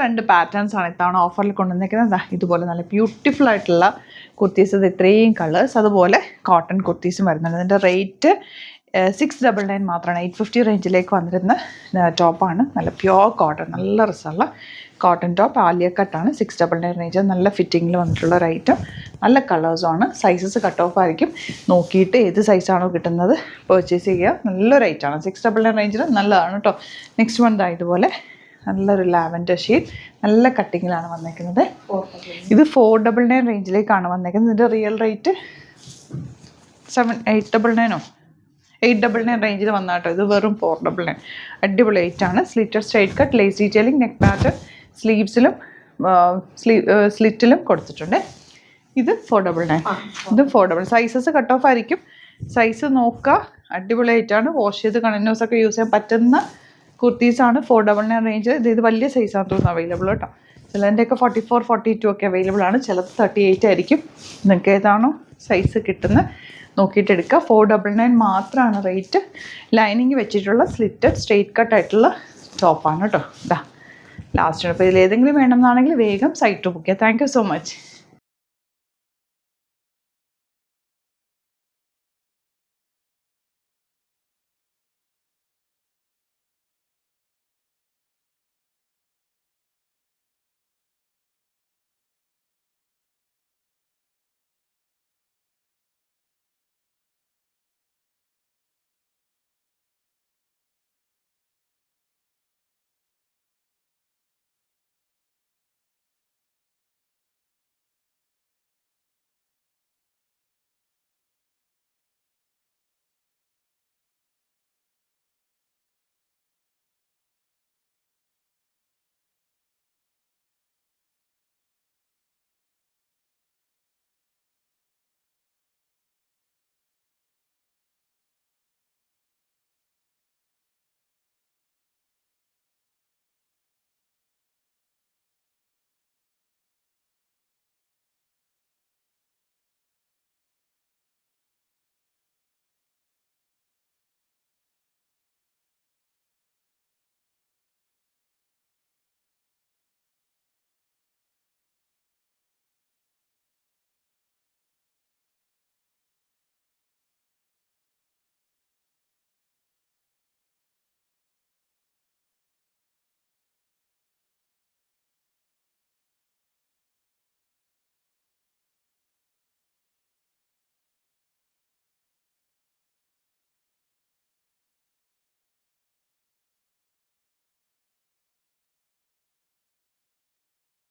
രണ്ട് പാറ്റേൺസാണ് ഇത്തവണ ഓഫറിൽ കൊണ്ടുവന്നിരിക്കുന്നത്. ഇതുപോലെ നല്ല ബ്യൂട്ടിഫുൾ ആയിട്ടുള്ള കുർത്തീസ്, ഇത് ഇത്രയും കളേഴ്സ്. അതുപോലെ കോട്ടൺ കുർത്തീസും വരുന്നുണ്ട്. ഇതിൻ്റെ റേറ്റ് 699 മാത്രമാണ്. 850 റേഞ്ചിലേക്ക് വന്നിരുന്ന ടോപ്പാണ്. നല്ല പ്യോർ കോട്ടൺ, നല്ല രസമുള്ള കോട്ടൺ ടോപ്പ്, ആലിയ കട്ടാണ്. 699 റേഞ്ച്, നല്ല ഫിറ്റിങ്ങിൽ വന്നിട്ടുള്ള ഒരു ഐറ്റം. നല്ല കളേഴ്സുമാണ്. സൈസസ് കട്ട് ഓഫ് ആയിരിക്കും. നോക്കിയിട്ട് ഏത് സൈസാണോ കിട്ടുന്നത് പർച്ചേസ് ചെയ്യുക. നല്ലൊരു റേറ്റാണ്. 699 റേഞ്ചിൽ നല്ലതാണ് കേട്ടോ. നെക്സ്റ്റ് വൺ ഇതുപോലെ നല്ലൊരു ലാവൻഡർ ഷെയ്ഡ്, നല്ല കട്ടിങ്ങിലാണ് വന്നേക്കുന്നത്. ഇത് 499 റേഞ്ചിലേക്കാണ് വന്നേക്കുന്നത്. ഇതിൻ്റെ റിയൽ റേറ്റ് 899 റേഞ്ചിൽ വന്നാട്ടോ. ഇത് വെറും 499. അടിപൊളി ഐറ്റാണ്. Slitted straight cut, lace detailing, neck pattern, സ്ലീവ്സിലും സ്ലിറ്റിലും കൊടുത്തിട്ടുണ്ട്. ഇത് 499. ഇത് 499. സൈസസ് കട്ട് ഓഫ് ആയിരിക്കും. സൈസ് നോക്കുക. അടിപൊളി ഐറ്റാണ്. വാഷ് ചെയ്ത് കണ്ടിന്യൂസ് ഒക്കെ യൂസ് ചെയ്യാൻ പറ്റുന്ന കുർത്തീസാണ്. 499 റേഞ്ച്. ഇത് വലിയ സൈസാണ് തോന്നുന്നു അവൈലബിൾ കേട്ടോ. ചിലതിൻ്റെയൊക്കെ 44, 42 ഒക്കെ അവൈലബിൾ ആണ്. ചിലത് 38 ആയിരിക്കും. നിങ്ങൾക്ക് ഏതാണോ സൈസ് കിട്ടുന്നത് നോക്കിയിട്ട് എടുക്കുക. 499 മാത്രമാണ് റേറ്റ്. ലൈനിങ് വെച്ചിട്ടുള്ള സ്ലിറ്റഡ് സ്ട്രെയിറ്റ് കട്ട് ആയിട്ടുള്ള ടോപ്പാണ് കേട്ടോ. ലാസ്റ്റ് ഇപ്പോൾ ഇതിൽ ഏതെങ്കിലും വേണമെന്നാണെങ്കിൽ വേഗം സൈറ്റ് ബുക്ക് ചെയ്യുക. Thank you so much.